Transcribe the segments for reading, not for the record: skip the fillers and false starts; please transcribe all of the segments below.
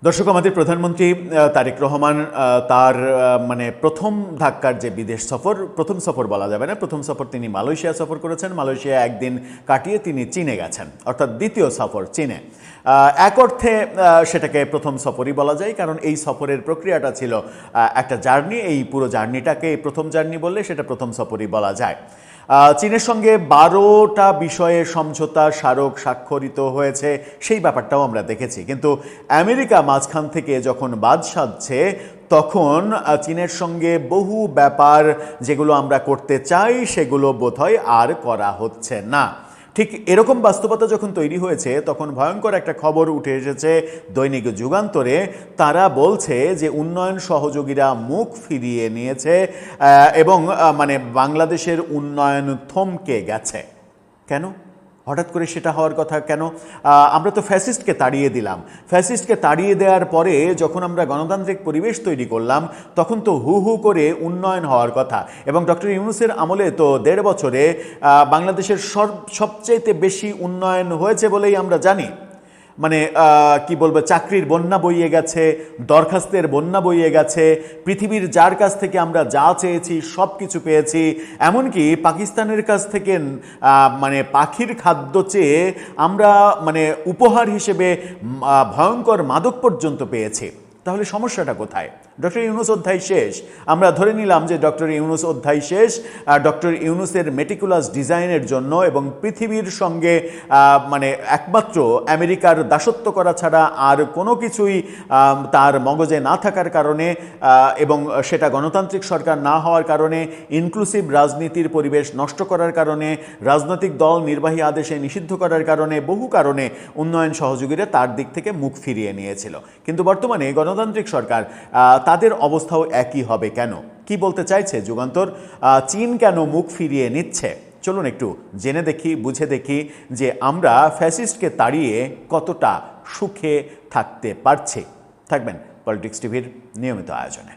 দর্শক, আমাদের প্রধানমন্ত্রী তারেক রহমান তার মানে প্রথম ধাক্কার যে বিদেশ সফর, প্রথম সফর বলা যাবে না, প্রথম সফর তিনি মালয়েশিয়া সফর করেছেন। মালয়েশিয়া একদিন কাটিয়ে তিনি চীনে গেছেন, অর্থাৎ দ্বিতীয় সফর চীনে। এক অর্থে সেটাকে প্রথম সফরই বলা যায়, কারণ এই সফরের প্রক্রিয়াটা ছিল একটা জার্নি। এই পুরো জার্নিটাকে প্রথম জার্নি বললে সেটা প্রথম সফরই বলা যায়। চীনের সঙ্গে 12টা বিষয়ে সমঝোতা স্মারক স্বাক্ষরিত হয়েছে, সেই ব্যাপারটাও আমরা দেখেছি। কিন্তু আমেরিকা মাঝখান থেকে যখন বাদ সাধছে, তখন চীনের সঙ্গে বহু ব্যাপার যেগুলো আমরা করতে চাই সেগুলো বোধহয় আর করা হচ্ছে না। ঠিক এরকম বাস্তবতা যখন তৈরি হয়েছে, তখন ভয়ঙ্কর একটা খবর উঠে এসেছে দৈনিক যুগান্তরে। তারা বলছে যে উন্নয়ন সহযোগীরা মুখ ফিরিয়ে নিয়েছে এবং মানে বাংলাদেশের উন্নয়ন থমকে গেছে। কেন হঠাৎ করে সেটা হওয়ার কথা কেন? আমরা তো ফ্যাসিস্টকে তাড়িয়ে দিলাম। ফ্যাসিস্টকে তাড়িয়ে দেওয়ার পরে যখন আমরা গণতান্ত্রিক পরিবেশ তৈরি করলাম, তখন তো হু হু করে উন্নয়ন হওয়ার কথা। এবং ডক্টর ইউনূসের আমলে তো 1.5 বছরে বাংলাদেশের সবচেয়ে বেশি উন্নয়ন হয়েছে বলেই আমরা জানি। মানে কি বলবো, চাকরির বন্যা বইয়ে গেছে, দরখাস্তের বন্যা বইয়ে গেছে, পৃথিবীর যার কাছ থেকে আমরা যা চেয়েছি সব কিছু পেয়েছি। এমনকি পাকিস্তানের কাছ থেকে মানে পাখির খাদ্য চেয়ে আমরা মানে উপহার হিসেবে ভয়ঙ্কর মাদক পর্যন্ত পেয়েছি। তাহলে সমস্যাটা কোথায়? ডক্টর ইউনূস অধ্যায় শেষ। আমরা ধরে নিলাম যে ডক্টর ইউনূস অধ্যায় শেষ। ডক্টর ইউনূসের মেটিকুলাস ডিজাইনের জন্য এবং পৃথিবীর সঙ্গে মানে একমাত্র আমেরিকার দাসত্ব করা ছাড়া আর কোনো কিছুই তার মগজে না থাকার কারণে এবং সেটা গণতান্ত্রিক সরকার না হওয়ার কারণে, ইনক্লুসিভ রাজনীতির পরিবেশ নষ্ট করার কারণে, রাজনৈতিক দল নির্বাহী আদেশে নিষিদ্ধ করার কারণে, বহু কারণে উন্নয়ন সহযোগীরা তার দিক থেকে মুখ ফিরিয়ে নিয়েছিল। কিন্তু বর্তমানে গণতান্ত্রিক সরকার, তাদের অবস্থাও একই হবে কেন? কি বলতে চাইছে যুগান্তর? চীন কেন মুখ ফিরিয়ে নিচ্ছে? চলুন একটু জেনে দেখি, বুঝে দেখি যে আমরা ফ্যাসিস্টকে তাড়িয়ে কতটা সুখে থাকতে পারছি। থাকবেন পলিটিক্স টিভির নিয়মিত আয়োজনে।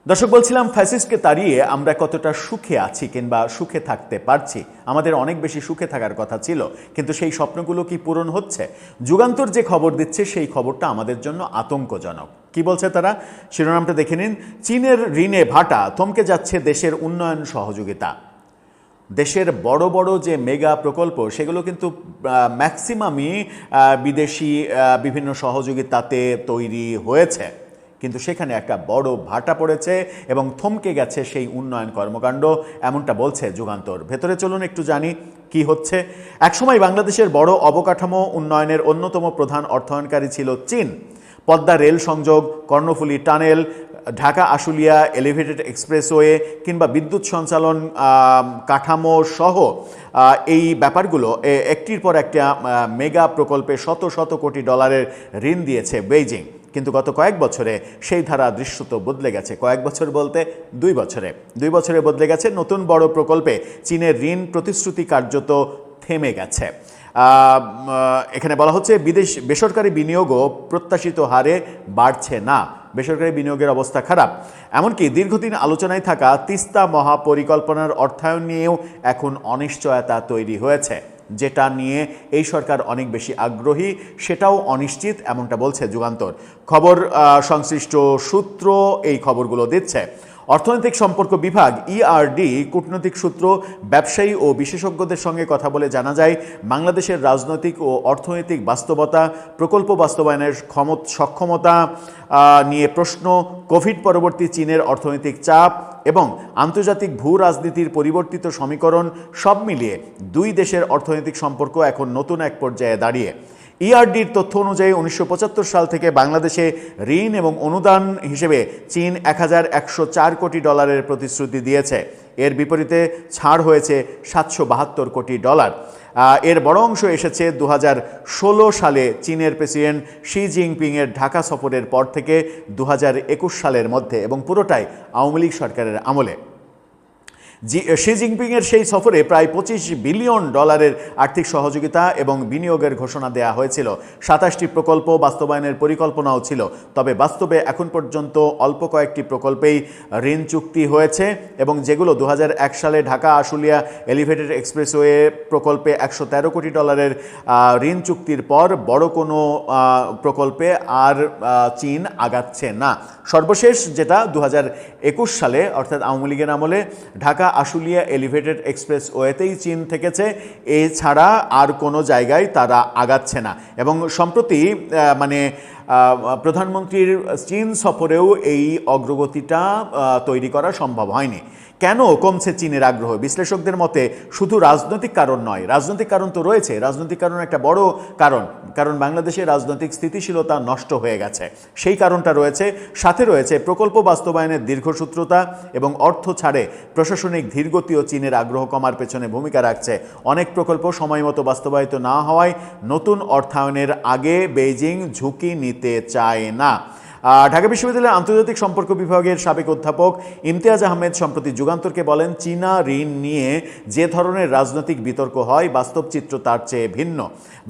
দর্শক, বলছিলাম ফ্যাসিস্টকে তাড়িয়ে আমরা কতটা সুখে আছি কিংবা সুখে থাকতে পারছি। আমাদের অনেক বেশি সুখে থাকার কথা ছিল, কিন্তু সেই স্বপ্নগুলো কি পূরণ হচ্ছে? যুগান্তর যে খবর দিচ্ছে সেই খবরটা আমাদের জন্য আতঙ্কজনক। কি বলছে তারা? শিরোনামটা দেখে নিন। চীনের ঋণে ভাটা, থমকে যাচ্ছে দেশের উন্নয়ন সহযোগিতা। দেশের বড় বড় যে মেগা প্রকল্প, সেগুলো কিন্তু ম্যাক্সিমামই বিদেশি বিভিন্ন সহযোগিতাতে তৈরি হয়েছে, কিন্তু সেখানে একটা বড় ভাটা পড়েছে এবং থমকে গেছে সেই উন্নয়ন কর্মকাণ্ড, এমনটা বলছে যুগান্তর। ভেতরে চলুন একটু জানি কি হচ্ছে। একসময় বাংলাদেশের বড় অবকাঠামো উন্নয়নের অন্যতম প্রধান অর্থায়নকারী ছিল চীন। পদ্মা রেল সংযোগ, Karnaphuli tunnel, Dhaka Ashulia elevated expressway কিংবা বিদ্যুৎ সঞ্চালন কাঠামো সহ এই ব্যাপারগুলো একটির পর একটা মেগা প্রকল্পে শত শত কোটি ডলারের ঋণ দিয়েছে বেইজিং। কিন্তু গত কয়েক বছরে সেই ধারা দৃশ্যত বদলে গেছে। কয়েক বছর বলতে 2 বছরে। 2 বছরে বদলে গেছে। নতুন বড় প্রকল্পে চীনের ঋণ প্রতিশ্রুতি কার্যত থেমে গেছে। এখানে বলা হচ্ছে বেসরকারি বিনিয়োগও প্রত্যাশিত হারে বাড়ছে না। বেসরকারি বিনিয়োগের অবস্থা খারাপ। এমনকি দীর্ঘদিন আলোচনায় থাকা তিস্তা মহাপরিকল্পনার অর্থায়ন নিয়েও এখন অনিশ্চয়তা তৈরি হয়েছে। যেটা নিয়ে এই সরকার অনেক বেশি আগ্রহী সেটাও অনিশ্চিত, এমনটা বলছে যুগান্তর। খবর সংশ্লিষ্ট সূত্র এই খবরগুলো দিচ্ছে। অর্থনৈতিক সম্পর্ক বিভাগ ইআরডি কূটনৈতিক সূত্র, ব্যবসায়ী ও বিশেষজ্ঞদের সঙ্গে কথা বলে জানা যায়, বাংলাদেশের রাজনৈতিক ও অর্থনৈতিক বাস্তবতা, প্রকল্প বাস্তবায়নের সক্ষমতা নিয়ে প্রশ্ন, কোভিড পরবর্তী চীনের অর্থনৈতিক চাপ এবং আন্তর্জাতিক ভূ রাজনীতির পরিবর্তিত সমীকরণ সব মিলিয়ে দুই দেশের অর্থনৈতিক সম্পর্ক এখন নতুন এক পর্যায়ে দাঁড়িয়ে। ইআরডির তথ্য অনুযায়ী 1975 সাল থেকে বাংলাদেশে ঋণ এবং অনুদান হিসেবে চীন 1104 কোটি ডলারের প্রতিশ্রুতি দিয়েছে। এর বিপরীতে ছাড় হয়েছে 772 কোটি ডলার। এর বড় অংশ এসেছে 2016 সালে চীনের প্রেসিডেন্ট শি জিনপিংয়ের ঢাকা সফরের পর থেকে 2021 সালের মধ্যে, এবং পুরোটাই আওয়ামী লীগ সরকারের আমলে। শি জিনপিংয়ের সেই সফরে প্রায় $25 বিলিয়ন আর্থিক সহযোগিতা এবং বিনিয়োগের ঘোষণা দেওয়া হয়েছিল। 27টি প্রকল্প বাস্তবায়নের পরিকল্পনাও ছিল। তবে বাস্তবে এখন পর্যন্ত অল্প কয়েকটি প্রকল্পেই ঋণ চুক্তি হয়েছে এবং যেগুলো 2001 সালে ঢাকা আশুলিয়া এলিভেটেড এক্সপ্রেসওয়ে প্রকল্পে $113 কোটি ঋণ চুক্তির পর বড় কোনো প্রকল্পে আর চীন আগাচ্ছে না। সর্বশেষ যেটা 2021 সালে অর্থাৎ আওয়ামী লীগের আমলে ঢাকা আশুলিয়া এলিভেটেড এক্সপ্রেসওয়েতেই চীন থেকেছে, এছাড়া আর কোনো জায়গায় তারা আগাচ্ছে না। এবং সম্প্রতি প্রধানমন্ত্রীর চীন সফরেও এই অগ্রগতিটা তৈরি করা সম্ভব হয়নি। কেন কমছে চীনের আগ্রহ? বিশ্লেষকদের মতে শুধু রাজনৈতিক কারণ নয়, রাজনৈতিক কারণ তো রয়েছে, রাজনৈতিক কারণ একটা বড় কারণ বাংলাদেশের রাজনৈতিক স্থিতিশীলতা নষ্ট হয়ে গেছে, সেই কারণটা রয়েছে। সাথে রয়েছে প্রকল্প বাস্তবায়নের দীর্ঘসূত্রতা এবং অর্থ ছাড়ে প্রশাসনিক ধীরগতিও চীনের আগ্রহ কমার পেছনে ভূমিকা রাখছে। অনেক প্রকল্প সময়মতো বাস্তবায়িত না হওয়ায় নতুন অর্থায়নের আগে বেইজিং ঝুঁকি নিতে চায় না। ঢাকা বিশ্ববিদ্যালয়ের আন্তর্জাতিক সম্পর্ক বিভাগের সাবেক অধ্যাপক ইমতিয়াজ আহমেদ সম্প্রতি যুগান্তরকে বলেন, চীনা ঋণ নিয়ে যে ধরনের রাজনৈতিক বিতর্ক হয় বাস্তব চিত্র তার চেয়ে ভিন্ন।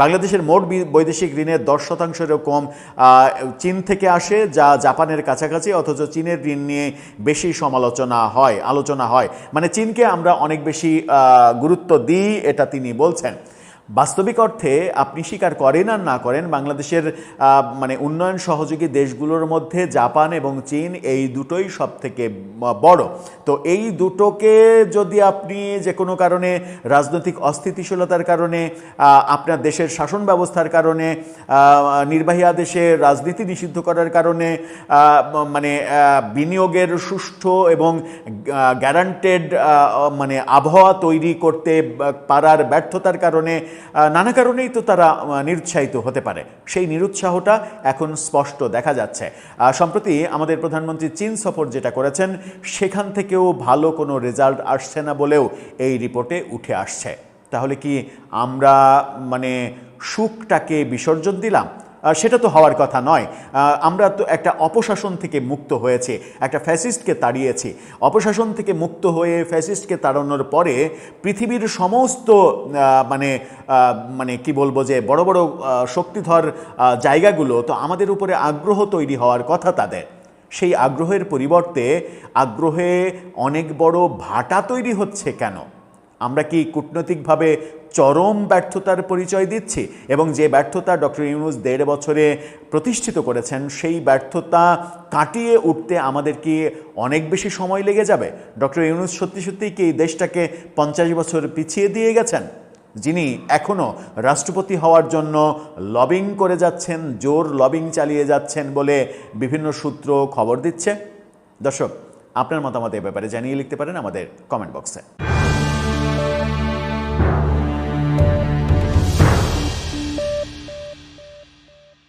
বাংলাদেশের মোট বৈদেশিক ঋণের 10%-এরও কম চীন থেকে আসে, যা জাপানের কাছাকাছি, অথচ চীনের ঋণ নিয়ে বেশি আলোচনা হয়। মানে চীনকে আমরা অনেক বেশি গুরুত্ব দিই, এটা তিনি বলছেন। বাস্তবিক অর্থে আপনি স্বীকার করেন আর না করেন, বাংলাদেশের উন্নয়ন সহযোগী দেশগুলোর মধ্যে জাপান এবং চীন এই দুটোই সব থেকে বড়। তো এই দুটোকে যদি আপনি যে কোনো কারণে রাজনৈতিক অস্থিতিশীলতার কারণে, আপনার দেশের শাসন ব্যবস্থার কারণে, নির্বাহী আদেশে রাজনীতি নিষিদ্ধ করার কারণে, বিনিয়োগের সুষ্ঠু এবং গ্যারান্টেড আবহাওয়া তৈরি করতে পারার ব্যর্থতার কারণে, নানা কারণেই তো তারা নিরুৎসাহিত হতে পারে। সেই নিরুৎসাহটা এখন স্পষ্ট দেখা যাচ্ছে। সম্প্রতি আমাদের প্রধানমন্ত্রী চীন সফর যেটা করেছেন, সেখান থেকেও ভালো কোনো রেজাল্ট আসছে না বলেও এই রিপোর্টে উঠে আসছে। তাহলে কি আমরা সুখটাকে বিসর্জন দিলাম? সেটা তো হওয়ার কথা নয়। আমরা তো একটা অপশাসন থেকে মুক্ত হয়েছি, একটা ফ্যাসিস্টকে তাড়িয়েছি। অপশাসন থেকে মুক্ত হয়ে ফ্যাসিস্টকে তাড়ানোর পরে পৃথিবীর সমস্ত কি বলবো যে বড় বড় শক্তিধর জায়গাগুলো তো আমাদের উপরে আগ্রহ তৈরি হওয়ার কথা তাদের। সেই আগ্রহের পরিবর্তে আগ্রহে অনেক বড় ভাটা তৈরি হচ্ছে কেন? আমরা কি কূটনৈতিকভাবে চরম ব্যর্থতার পরিচয় দিচ্ছি? এবং যে ব্যর্থতা ডক্টর ইউনূস 1.5 বছরে প্রতিষ্ঠিত করেছেন, সেই ব্যর্থতা কাটিয়ে উঠতে আমাদের কি অনেক বেশি সময় লেগে যাবে? ডক্টর ইউনূস সত্যিই কি এই দেশটাকে 50 বছর পিছিয়ে দিয়ে গেছেন, যিনি এখনও রাষ্ট্রপতি হওয়ার জন্য লবিং করে যাচ্ছেন, জোর লবিং চালিয়ে যাচ্ছেন বলে বিভিন্ন সূত্র খবর দিচ্ছে? দর্শক, আপনার মতামত এ ব্যাপারে জানিয়ে লিখতে পারেন আমাদের কমেন্ট বক্সে।